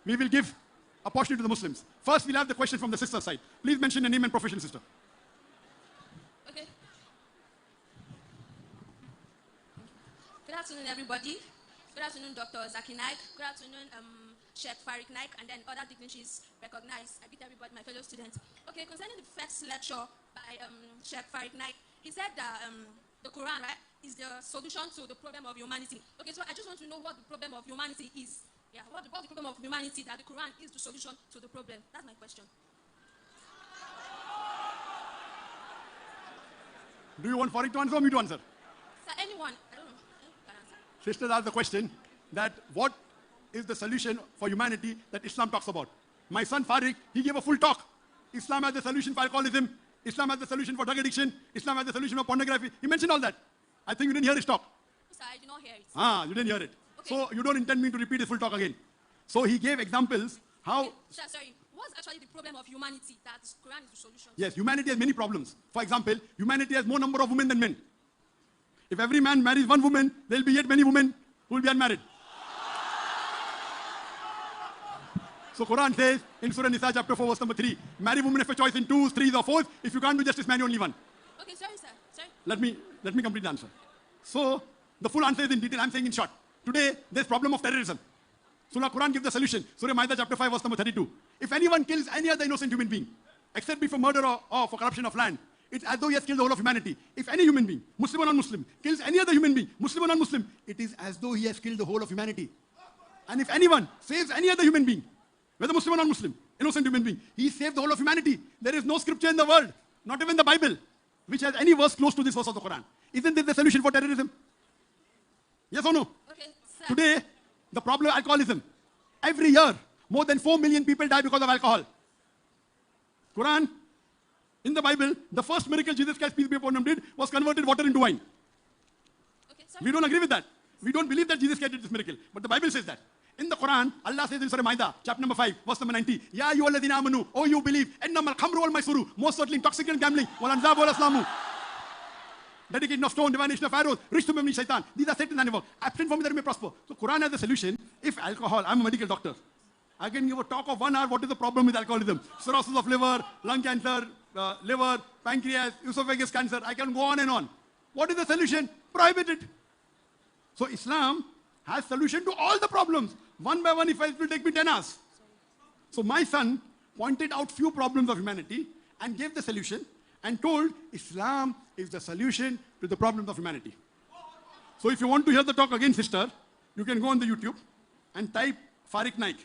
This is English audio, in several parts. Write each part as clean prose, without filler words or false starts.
we will give opportunity to the Muslims. First, we'll have the question from the sister side. Please mention your name and profession, sister. Okay. Good afternoon, everybody. Good afternoon, Dr. Zakir Naik. Good afternoon, Sheikh Farik Naik, and then other dignitaries recognized. I greet everybody, my fellow students. Okay, concerning the first lecture by Sheikh Farik Naik, he said that the Quran, right, is the solution to the problem of humanity. Okay, so I just want to know what the problem of humanity is. Yeah, what's the problem of humanity that the Quran is the solution to the problem? That's my question. Do you want Farik to answer or me to answer? Sir, anyone, I don't know. Anyone can answer. Sisters asked the question that what is the solution for humanity that Islam talks about. My son Farik, he gave a full talk. Islam has the solution for alcoholism. Islam has the solution for drug addiction. Islam has the solution for pornography. He mentioned all that. I think you didn't hear his talk. Sir, I did not hear it. You didn't hear it. Okay. So you don't intend me to repeat his full talk again. So he gave examples how... Okay, sir, sorry. What's actually the problem of humanity that Quran is the solution? Yes, humanity has many problems. For example, humanity has more number of women than men. If every man marries one woman, there will be yet many women who will be unmarried. So Quran says in Surah Nisa chapter 4 verse number 3, marry women of a choice in 2s, 3s or 4s. If you can't do justice, marry only one. Okay, sorry, sir. Sorry. Let me complete the answer. So the full answer is in detail. I'm saying in short. Today, there's problem of terrorism. Surah Quran gives the solution. Surah Ma'idah chapter 5 verse number 32. If anyone kills any other innocent human being, except be for murder or for corruption of land, it's as though he has killed the whole of humanity. If any human being, Muslim or non-Muslim, kills any other human being, Muslim or non-Muslim, it is as though he has killed the whole of humanity. And if anyone saves any other human being, whether Muslim or non-Muslim, innocent human being, he saved the whole of humanity. There is no scripture in the world, not even the Bible, which has any verse close to this verse of the Quran. Isn't this the solution for terrorism? Yes or no? Okay, sir. Today, the problem of alcoholism. Every year, more than 4 million people die because of alcohol. Quran, in the Bible, the first miracle Jesus Christ, peace be upon him, did was converted water into wine. Okay, sorry. We don't agree with that. We don't believe that Jesus Christ did this miracle. But the Bible says that. In the Quran, Allah says in Surah Ma'idah, chapter number 5, verse number 90, Ya ayyuhalladhina amanu, oh you believe, ennamal khamru wal maisuru, most certainly intoxicant gambling, wal anzab wal aslamu, dedication of stone, divination of arrows, rich to memory shaitan. These are Satan's handiwork. Abstain from it that you may prosper. So Quran has a solution. If alcohol, I'm a medical doctor. I can give a talk of 1 hour. What is the problem with alcoholism? Cirrhosis of liver, lung cancer, liver, pancreas, esophagus cancer. I can go on and on. What is the solution? Prohibit it. So Islam has solution to all the problems. One by one, if it will take me 10 hours. So my son pointed out few problems of humanity and gave the solution and told Islam is the solution to the problems of humanity. So if you want to hear the talk again, sister, you can go on the YouTube and type Farik Naik.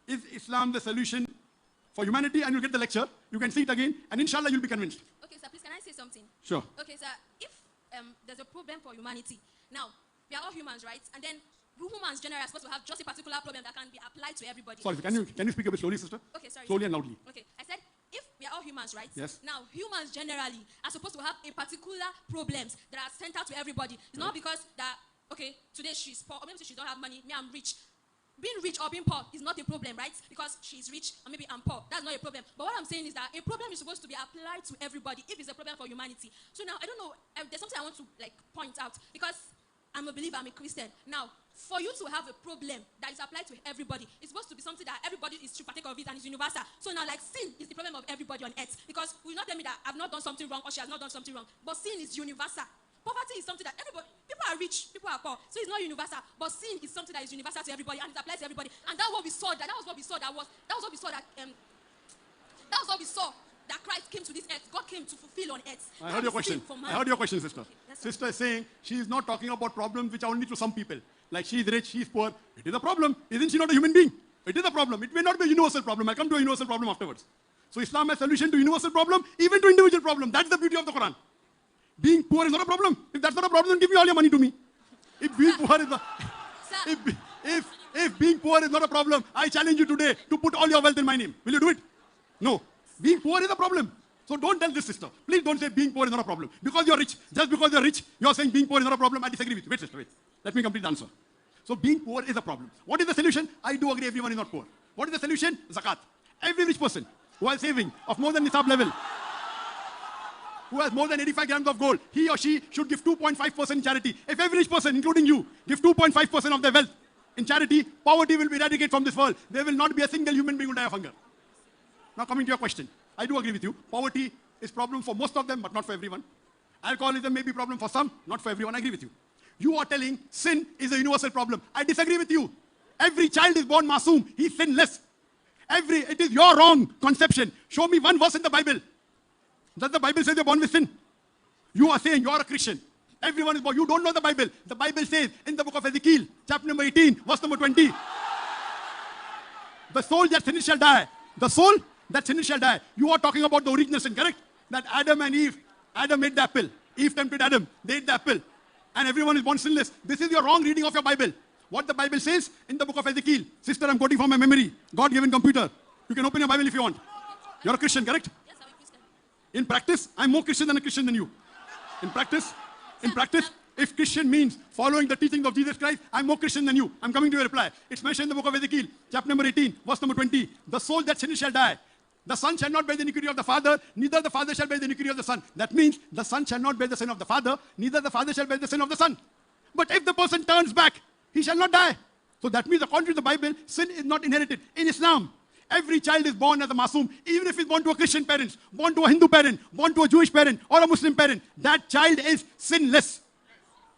Is Islam the solution for humanity? And you'll get the lecture. You can see it again and inshallah you'll be convinced. Okay, sir, please can I say something? Sure. Okay, sir, if there's a problem for humanity, now, we are all humans, right? And then humans generally are supposed to have just a particular problem that can be applied to everybody. Sorry, can you speak a bit slowly, sister? Okay, sorry. Slowly and loudly. Okay, I said, if we are all humans, right? Yes. Now, humans generally are supposed to have a particular problems that are sent out to everybody. It's not because that, okay, today she's poor, or maybe she don't have money, me, I'm rich. Being rich or being poor is not a problem, right? Because she's rich or maybe I'm poor. That's not a problem. But what I'm saying is that a problem is supposed to be applied to everybody if it's a problem for humanity. So now, I don't know, there's something I want to point out because I'm a believer, I'm a Christian. Now, for you to have a problem that is applied to everybody, it's supposed to be something that everybody is to partake of it and is universal. So now, sin is the problem of everybody on earth. Because we will not tell me that I've not done something wrong or she has not done something wrong. But sin is universal. Poverty is something that everybody, people are rich, people are poor. So it's not universal. But sin is something that is universal to everybody and it applies to everybody. And that's what we saw. That was what we saw. That was what we saw that Christ came to this earth. God came to fulfill on earth. I heard your question. I heard your question, sister. Okay, sister is saying she is not talking about problems which are only to some people. Like she is rich, she is poor. It is a problem. Isn't she not a human being? It is a problem. It may not be a universal problem. I'll come to a universal problem afterwards. So Islam has solution to universal problem, even to individual problem. That's the beauty of the Quran. Being poor is not a problem. If that's not a problem, then give me all your money to me. If being poor is not, if being poor is not a problem, I challenge you today to put all your wealth in my name. Will you do it? No. Being poor is a problem. So don't tell this, sister. Please don't say being poor is not a problem. Because you're rich. Just because you're rich, you're saying being poor is not a problem. I disagree with you. Wait, sister, wait. Let me complete the answer. So being poor is a problem. What is the solution? I do agree everyone is not poor. What is the solution? Zakat. Every rich person who has saving of more than nisab level, who has more than 85 grams of gold, he or she should give 2.5% in charity. If every rich person, including you, give 2.5% of their wealth, in charity, poverty will be eradicated from this world. There will not be a single human being who will die of hunger. Now coming to your question, I do agree with you. Poverty is a problem for most of them, but not for everyone. Alcoholism may be a problem for some, not for everyone. I agree with you. You are telling sin is a universal problem. I disagree with you. Every child is born masoom. He's sinless. It is your wrong conception. Show me one verse in the Bible. Does the Bible say you're born with sin? You are saying you're a Christian. Everyone is born. You don't know the Bible. The Bible says in the book of Ezekiel, chapter number 18, verse number 20. The soul that sinners shall die. The soul that sinners shall die. You are talking about the original sin, correct? That Adam and Eve, Adam ate the apple. Eve tempted Adam. They ate the apple. And everyone is born sinless. This is your wrong reading of your Bible. What the Bible says in the book of Ezekiel. Sister, I'm quoting from my memory. God-given computer. You can open your Bible if you want. You're a Christian, correct? Yes, I'm a Christian. In practice, I'm more Christian than a Christian than you. In practice, if Christian means following the teachings of Jesus Christ, I'm more Christian than you. I'm coming to your reply. It's mentioned in the book of Ezekiel, chapter number 18, verse number 20. The soul that sinners shall die. The son shall not bear the iniquity of the father, neither the father shall bear the iniquity of the son. That means the son shall not bear the sin of the father, neither the father shall bear the sin of the son. But if the person turns back, he shall not die. So that means, according to the Bible, sin is not inherited. In Islam, every child is born as a masoom, even if he's born to a Christian parent, born to a Hindu parent, born to a Jewish parent, or a Muslim parent. That child is sinless.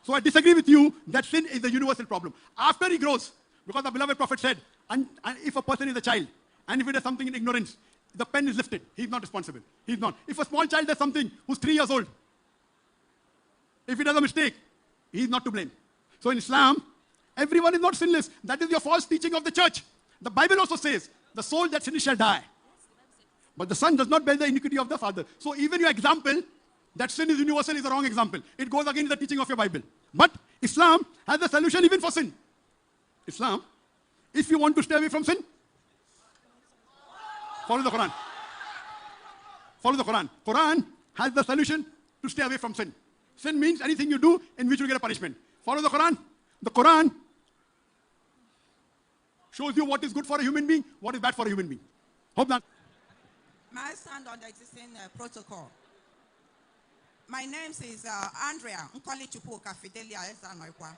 So I disagree with you that sin is a universal problem. After he grows, because the beloved prophet said, and if a person is a child, and if he does something in ignorance, the pen is lifted. He's not responsible. He's not. If a small child does something who's 3 years old, if he does a mistake, he's not to blame. So in Islam, everyone is not sinless. That is your false teaching of the church. The Bible also says, the soul that sinners shall die. But the son does not bear the iniquity of the father. So even your example, that sin is universal, is a wrong example. It goes against the teaching of your Bible. But Islam has a solution even for sin. Islam, if you want to stay away from sin, follow the Quran. Follow the Quran. Quran has the solution to stay away from sin. Sin means anything you do in which you get a punishment. Follow the Quran. The Quran shows you what is good for a human being, what is bad for a human being. Hope that. May I stand on the existing protocol? My name is Andrea Nkoli Chupuka Fidelia Ezanoikwa.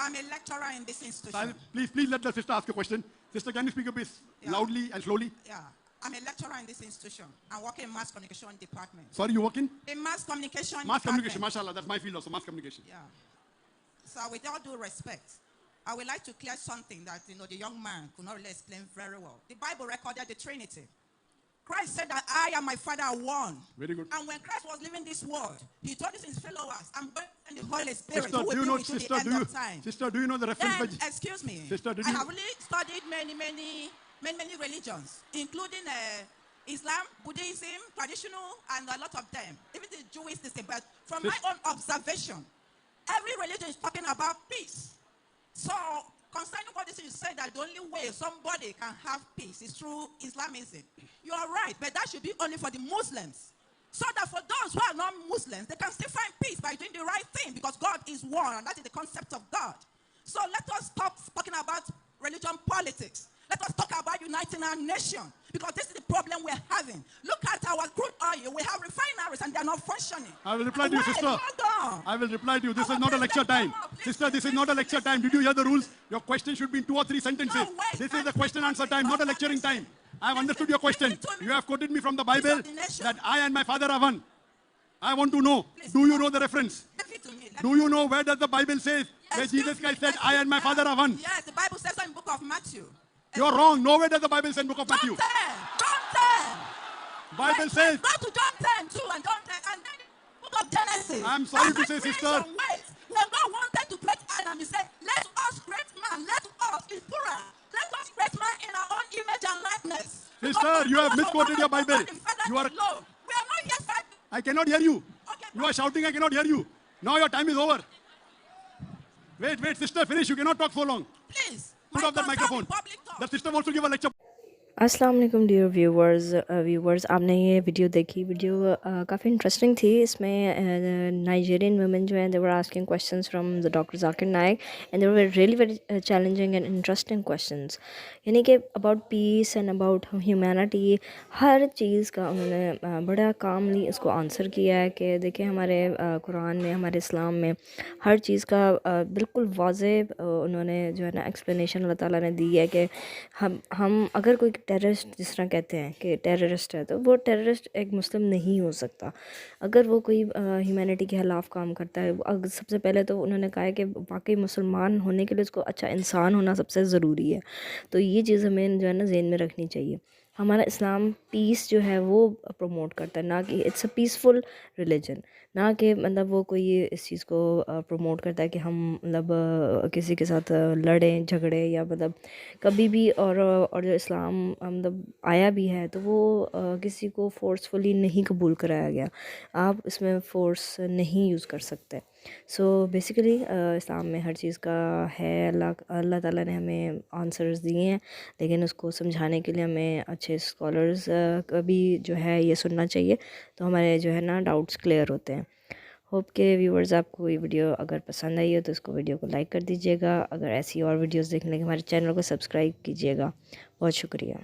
I'm a lecturer in this institution. Please let the sister ask a question. Sister, can you speak a bit loudly and slowly? Yeah. I'm a lecturer in this institution. I work in mass communication department. Sorry, you work in? In mass communication Mass communication, mashallah. That's my field also, mass communication. Yeah. So with all due respect, I would like to clear something that, the young man could not really explain very well. The Bible recorded the Trinity. Christ said that I and my Father are one. Very good. And when Christ was leaving this world, he told his followers, I'm going to send the Holy Spirit Sister, who will be with you the end of time. Sister, do you know the reference? Then, excuse me. Sister, I have really studied many religions, including Islam, Buddhism, traditional, and a lot of them. Even the Jewish system. But from my own observation, every religion is talking about peace. So, concerning what this is said that the only way somebody can have peace is through Islamism. You are right, but that should be only for the Muslims. So that for those who are not Muslims, they can still find peace by doing the right thing because God is one, and that is the concept of God. So let us stop talking about religion politics. Let us talk about uniting our nation because this is the problem we're having. Look at our crude oil. We have refineries and they're not functioning. I will reply to you, sister. I will reply to you. This is not a lecture time. Sister, this is not a lecture time. Did you hear the rules? Your question should be in 2 or 3 sentences. This is a question answer time, not a lecturing time. I have understood your question. You have quoted me from the Bible that I and my Father are one. I want to know, do you know the reference? Do you know where does the Bible say where Jesus Christ said, I and my Father are one? Yes, the Bible says so in the book of Matthew. You're wrong. Nowhere does the Bible say in the book of Matthew. John 10. Bible says. Go to John 10 too and John 10 and then the book of Genesis. I'm sorry to say, sister. When God wanted to create Adam, he said, let us create man. Let us, in plural. Let us create man in our own image and likeness. Sister, you have misquoted your Bible. You are. We are not yet fighting. I cannot hear you. Okay, You are shouting, I cannot hear you. Now your time is over. Wait, sister, finish. You cannot talk so long. please. Put off that microphone. The sister wants to give a lecture. अस्सलाम वालेकुम dear viewers آپ نے یہ video دیکھی. Video کافی interesting تھی. اس میں نائجیرین women جو ہیں they were asking questions from the doctor Zakir Naik and they were really very challenging and interesting questions, یعنی کہ about peace and about humanity, ہر چیز کا انہوں نے بڑا کاملی اس کو آنسر کیا ہے. کہ دیکھیں ہمارے قرآن میں, ہمارے اسلام میں ہر چیز کا بالکل واضح انہوں نے جو ہے نا ایکسپلینیشن اللہ تعالیٰ نے دی ہے کہ ہم اگر کوئی ٹیررسٹ جس طرح کہتے ہیں کہ ٹیررسٹ ہے, تو وہ ٹیررسٹ ایک مسلم نہیں ہو سکتا. اگر وہ کوئی ہیومینٹی کے خلاف کام کرتا ہے, سب سے پہلے تو انہوں نے کہا ہے کہ واقعی مسلمان ہونے کے لیے اس کو اچھا انسان ہونا سب سے ضروری ہے. تو یہ چیز ہمیں جو ہے نا ذہن میں رکھنی چاہیے. ہمارا اسلام پیس جو ہے وہ پروموٹ کرتا ہے, نہ کہ اٹس اے پیسفل ریلیجن, نہ کہ مطلب وہ کوئی اس چیز کو پروموٹ کرتا ہے کہ ہم مطلب کسی کے ساتھ لڑیں جھگڑیں یا مطلب کبھی بھی. اور جو اسلام مطلب آیا بھی ہے تو وہ کسی کو فورسفلی نہیں قبول کرایا گیا. آپ اس میں فورس نہیں یوز کر سکتے. سو بیسیکلی اسلام میں ہر چیز کا ہے. اللہ تعالیٰ نے ہمیں آنسرز دیے ہیں, لیکن اس کو سمجھانے کے لیے ہمیں اچھے اسکالرز کا بھی جو ہے یہ سننا چاہیے, تو ہمارے جو ہے نا ڈاؤٹس کلیئر ہوتے ہیں. ہوپ کہ ویورز آپ کو یہ ویڈیو اگر پسند آئی ہو تو اس کو ویڈیو کو لائک کر دیجیے گا. اگر ایسی اور ویڈیوز دیکھنے کے ہمارے چینل کو سبسکرائب کیجیے گا. بہت شکریہ.